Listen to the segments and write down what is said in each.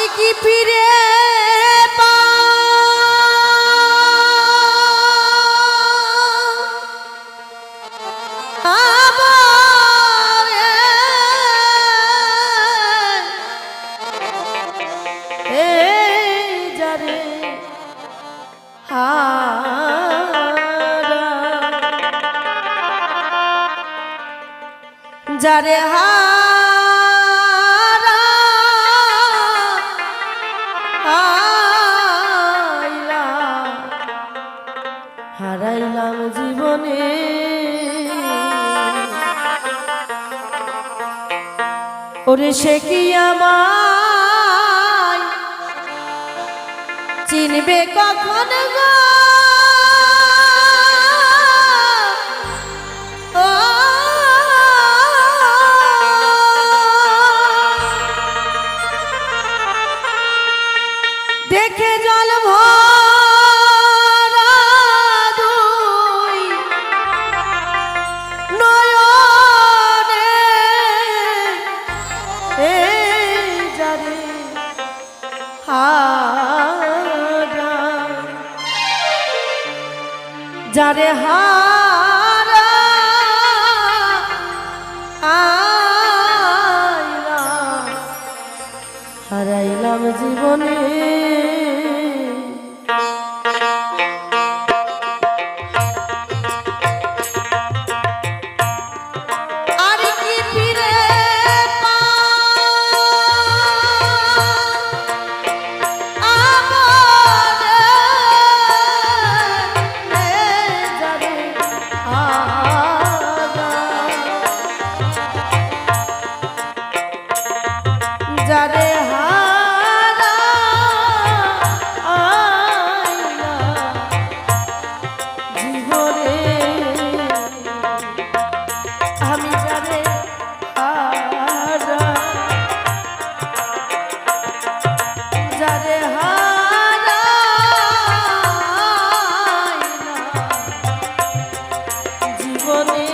কি ফিরে যারে হারাইলাম জীবনে ওরে সে কি আমায় চিনবে কখন গো দেখে জল ভরা দুই নয়নে যারে হারা যারে হারা হারাইলাম জীবনে যারে হারা আইলা জীবনে আমি যারে হারা যারে হারা জীবনে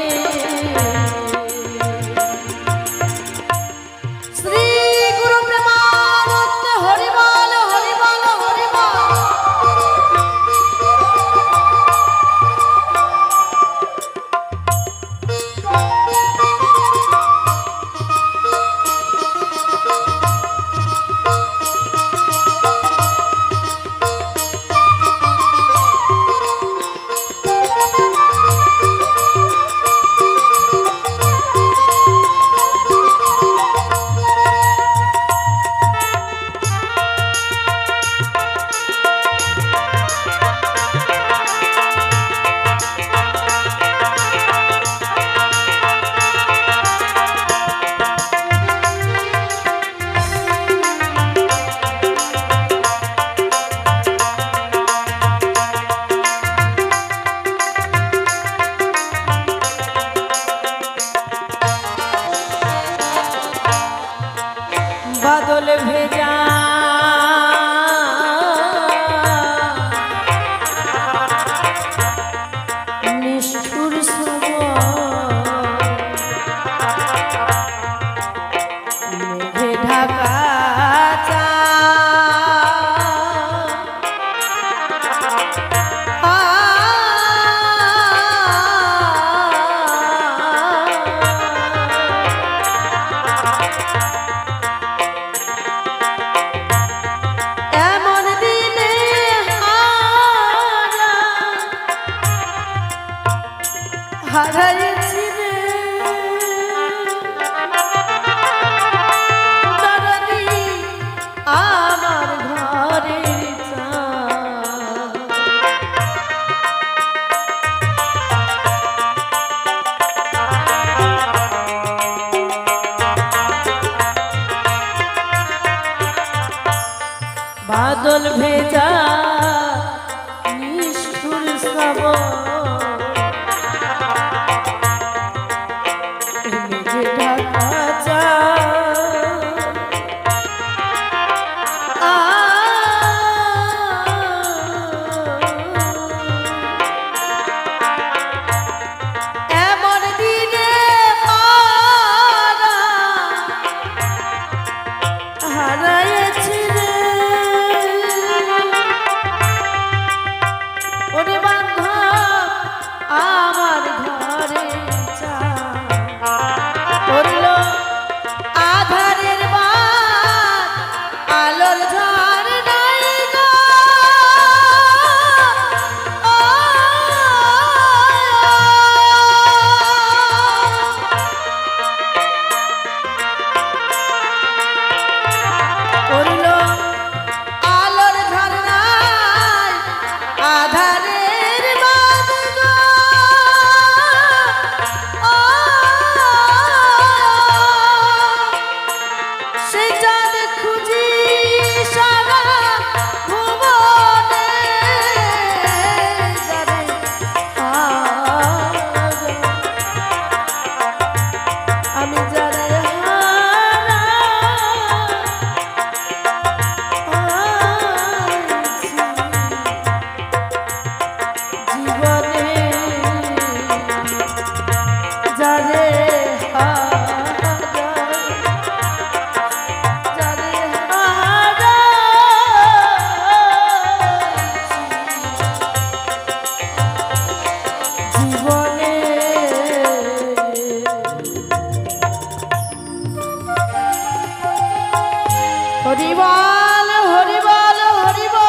বাদল ভেজা নিষ্ঠুর মেঘে ঢাকা হারাইছি রে দরদি আমার ঘরের বাদল ভেজা নিষ্ঠুর শ্রাবণ হারাইছি রে পড়ল আলোর ঝর্ণায় আধারের বাঁধ গো। ও সে চাঁদ খুঁজি সারা ভুবনে যারে আমি যারে জীবনে যারে জীবনে হরিবল হরিবল হরিবল।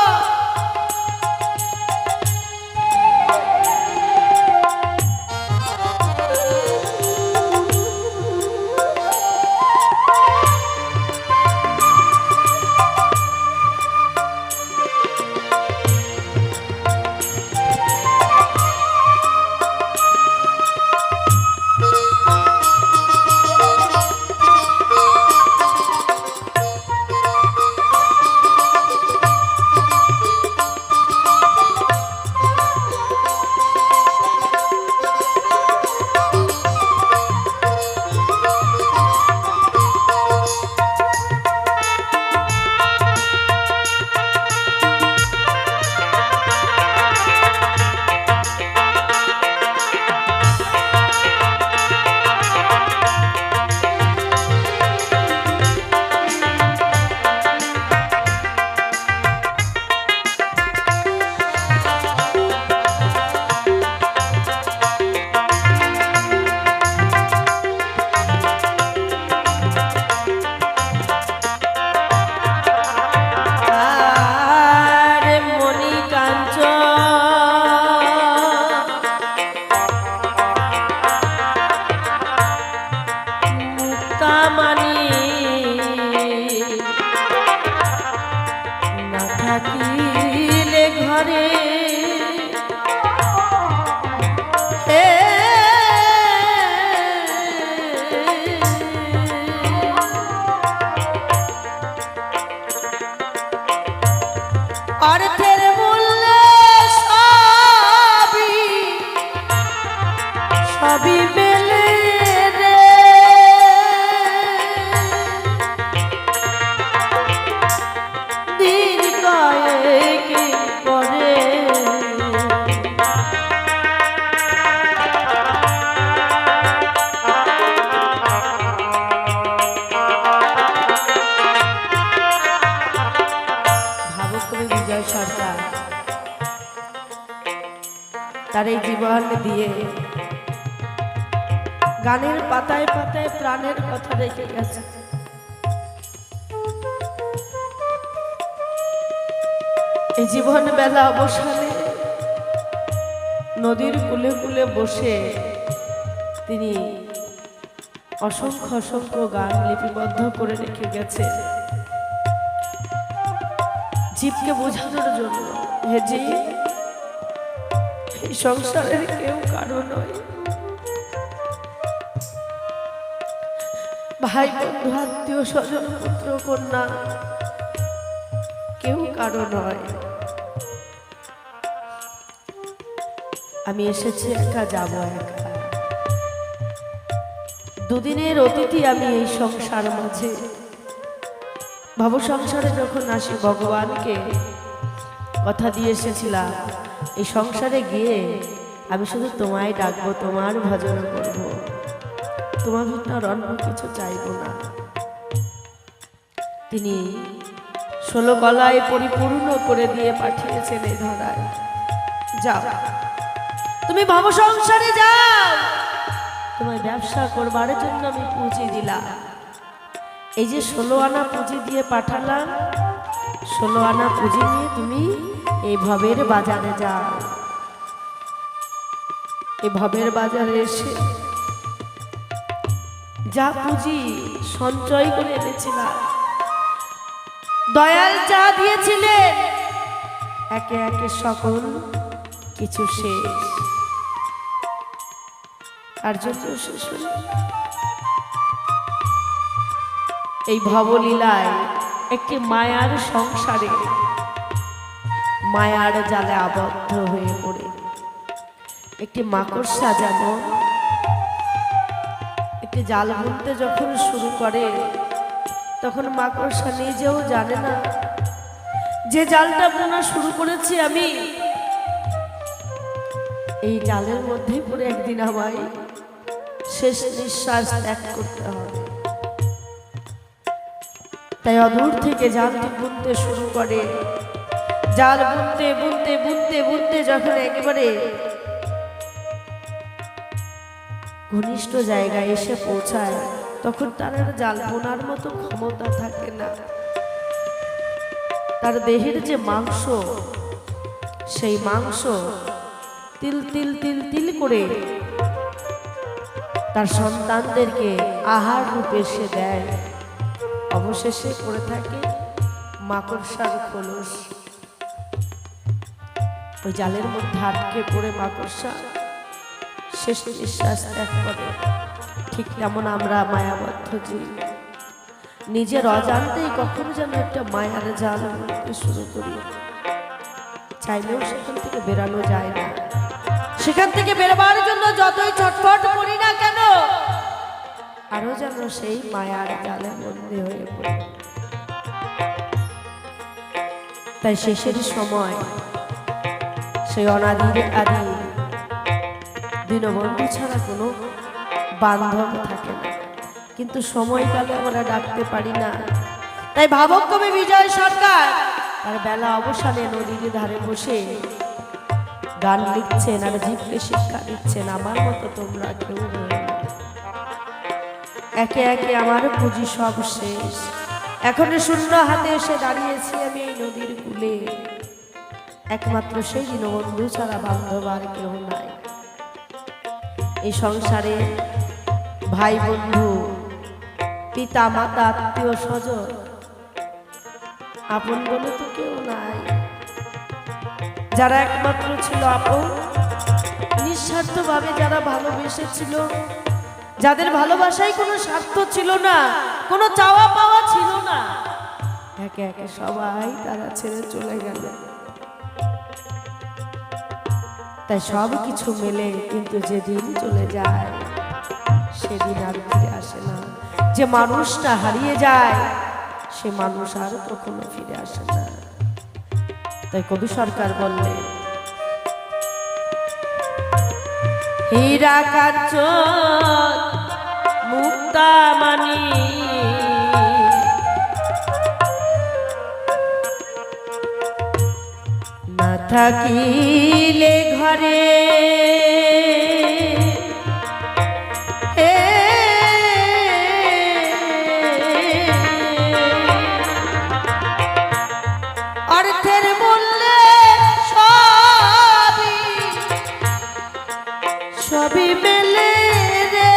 থাকিলে ঘরে অর্থের মূল্যে সবই সবই মেলে রে। দিন কয়েক পরে ভাবকবি বিজয় সরকার তার এই জীবন দিয়ে গানের পাতায় পাতায় প্রাণের কথা রেখে গেছে। এই জীবন বেলা অবসানে নদীর কূলে কূলে বসে তিনি অসংখ্য অসংখ্য গান লিপিবদ্ধ করে রেখে গেছে জীবকে বোঝানোর জন্য। হে জীব, এই সংসারের কেউ কারো নয়, ভাই বন্ধু আত্মীয় স্বজন পুত্র কন্যা কেউ কারো নয়। আমি এসেছি একা, যাব একা। দুদিনের অতিথি আমি এই সংসার মাঝে। ভব সংসারে যখন আসি ভগবানকে কথা দিয়ে এসেছিলাম এই সংসারে গিয়ে আমি শুধু তোমায় ডাকবো, তোমার ভজন করব, তোমার ভিতর অন্য কিছু চাইব না। তিনি 16 গলায় পরিপূর্ণ করে দিয়ে পাঠিয়েছেন এই ধরায়। যাও তুমি ভব সংসারে যাও, তোমায় ব্যবসা করবার জন্য আমি পুঁজি দিলাম। এই যে 16 আনা পুঁজি দিয়ে পাঠালাম, 16 আনা পুঁজি নিয়ে তুমি এই ভবের বাজারে যাও। এই ভবের বাজারে এসে যা পুঁজি সঞ্চয় করে এনেছিলাম দয়াল যা দিয়েছিলেন একে একে সকল কিছু শেষ। আর জন্য শেষ হল এই ভবলীলায় একটি মায়ার সংসারে মায়ার জালে আবদ্ধ হয়ে পড়ে একটি মাকড়সা যেমন একটি জাল বুনতে যখন শুরু করে তখন মাকড়সা নিজেও জানে না যে জালটা বোনা শুরু করেছি আমি, এই জালের মধ্যে পড়ে একদিন আমায় শেষ নিঃশ্বাস ত্যাগ করতে হবে। তাই অদূর থেকে জালটি বুনতে শুরু করে। জাল বুনতে বুনতে বুনতে বুনতে যখন একেবারে ঘনিষ্ঠ জায়গায় এসে পৌঁছায় তখন তার আর জাল বোনার মতো ক্ষমতা থাকে না। তার দেহের যে মাংস, সেই মাংস তিল তিল তিল তিল করে তার সন্তানদেরকে আহার রূপে সে দেয়। অবশেষে পড়ে থাকে মাকড়সার খোলস। ওই জালের মধ্যে আটকে পড়ে মাকড়সা শেষ নিঃশ্বাস ত্যাগ করে। ঠিক তেমন আমরা মায়াবদ্ধ জীব, নিজের অজান্তেই কখনো যেন একটা মায়ার জাল বুনতে শুরু করি। চাইলেও সেখান থেকে বেরানো যায় না। সেখান থেকে বেরোবার জন্য যতই ছটফট করি না কেন আরো যেন সেই মায়ার জালে বন্দী হয়ে পড়ে। তাই শেষের সময় সেই অনাদির আদি দীনবন্ধু ছাড়া কোনো বান্ধব থাকে না, কিন্তু সময়কালে আমরা ডাকতে পারি না। তাই ভাবক কবি বিজয় সরকার তার বেলা অবসানে নদীর ধারে বসে গান লিখছেন আর জীবকে শিক্ষা দিচ্ছেন, আমার মতো তোমরা কেউ নও। একে একে আমার পুঁজি সব শেষ, এখন শূন্য হাতে এসে দাঁড়িয়েছি আমি এই নদীর কূলে। একমাত্র সেই দীনবন্ধু ছাড়া বান্ধব আর কেউ নাই। এই সংসারে ভাই বন্ধু, পিতা মাতা, আত্মীয় স্বজন, আপন বলে তো কেউ নাই। যারা একমাত্র ছিল আপন, নিঃস্বার্থভাবে যারা ভালোবেসেছিল, যাদের ভালোবাসায় কোনো স্বার্থ ছিল না, কোনো চাওয়া পাওয়া ছিল না, একে একে সবাই তারা ছেড়ে চলে গেল। তাই সব কিছু মেলে, কিন্তু যেদিন চলে যায় সেদিন আর ফিরে আসে না। যে মানুষটা হারিয়ে যায় সে মানুষ আর কখনো ফিরে আসে না। তাই কবি সরকার বললেন, হীরা কাঞ্চন মুক্তা মানি না থাকিলে ঘরে অর্থের মূল্যে সবই মেলে রে।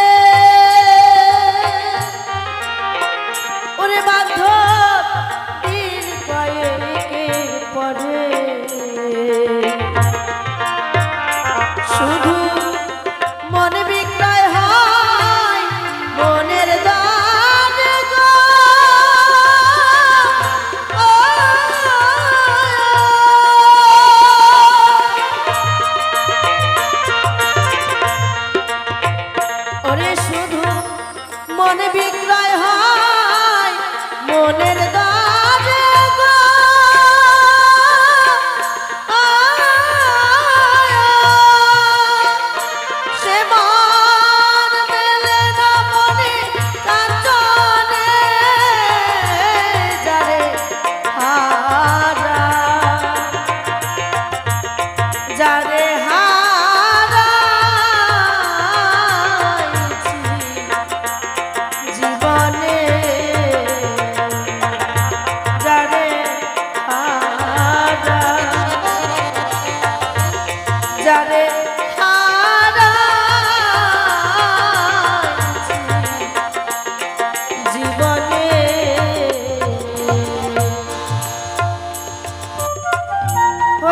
ওরে বান্ধব দিন কয়েকের পরে শুধু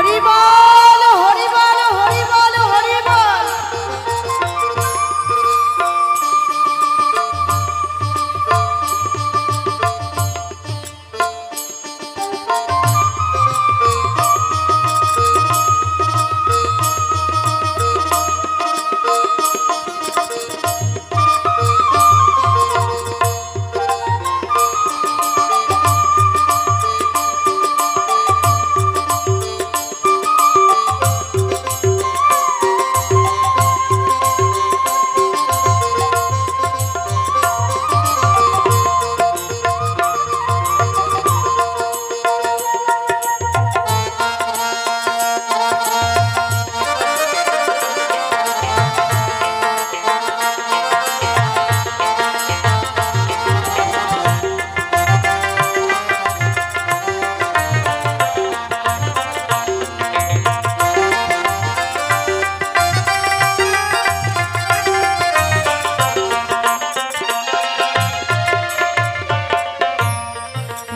হরি বল হরি বল হরি বল হরি বল।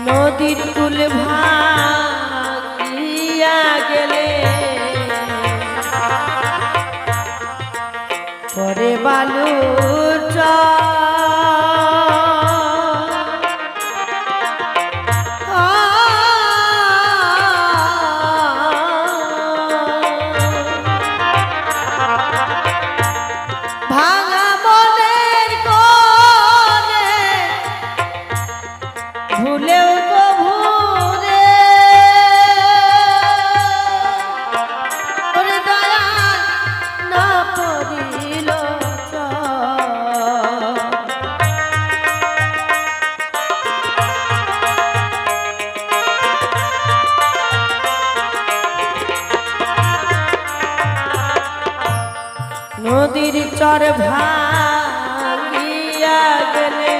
নদীর কুল ভাঙিয়া গেলে পরে বালুর ভাঙা মনের করে ভুলেও নদীর চর ভাঙিয়া গেলে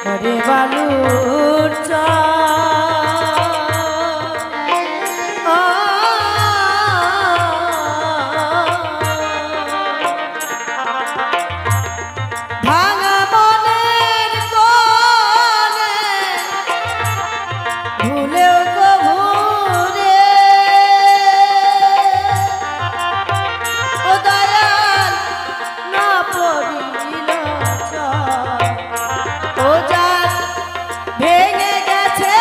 পরে বালুর ভাঙা মনের কোণে ভুলেও ভেঙে গেছে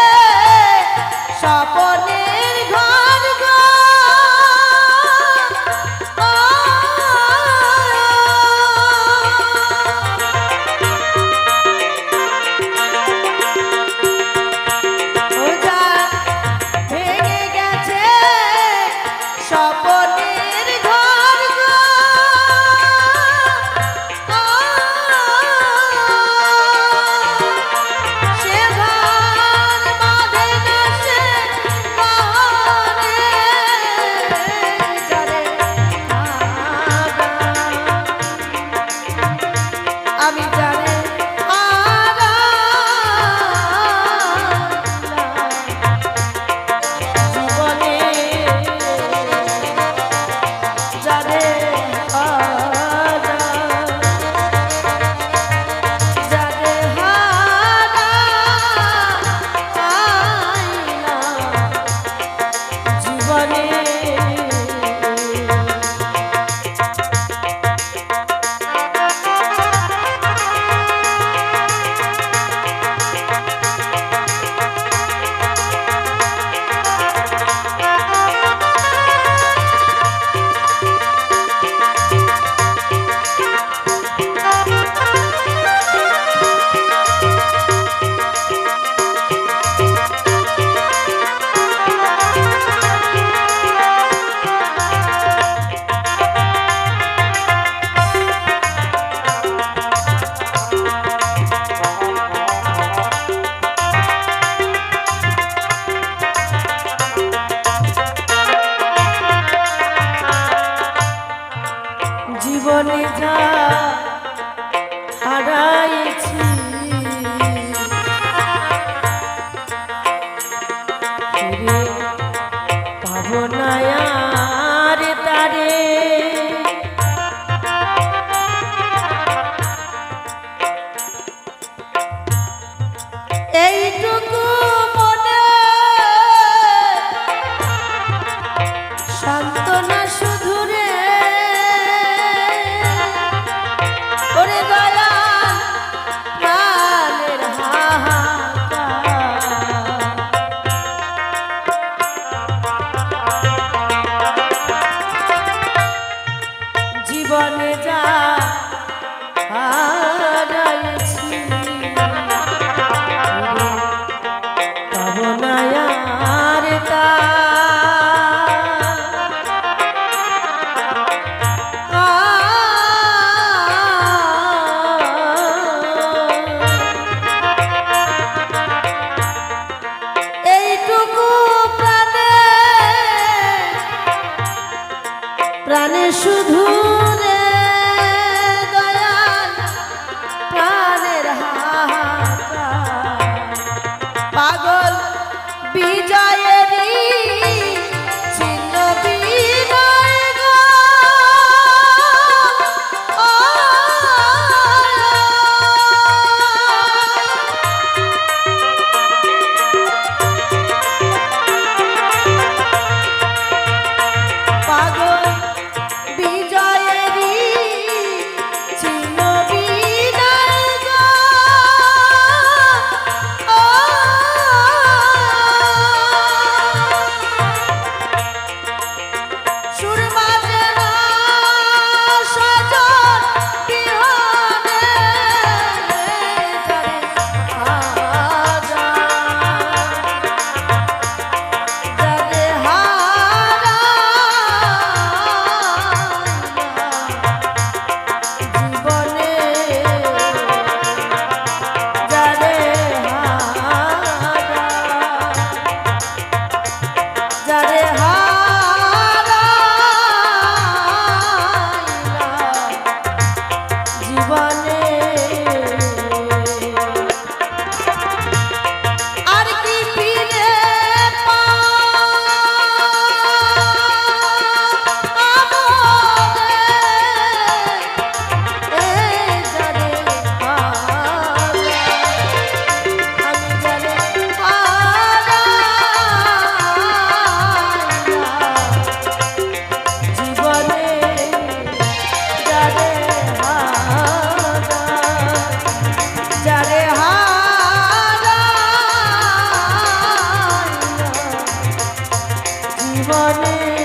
জীবনে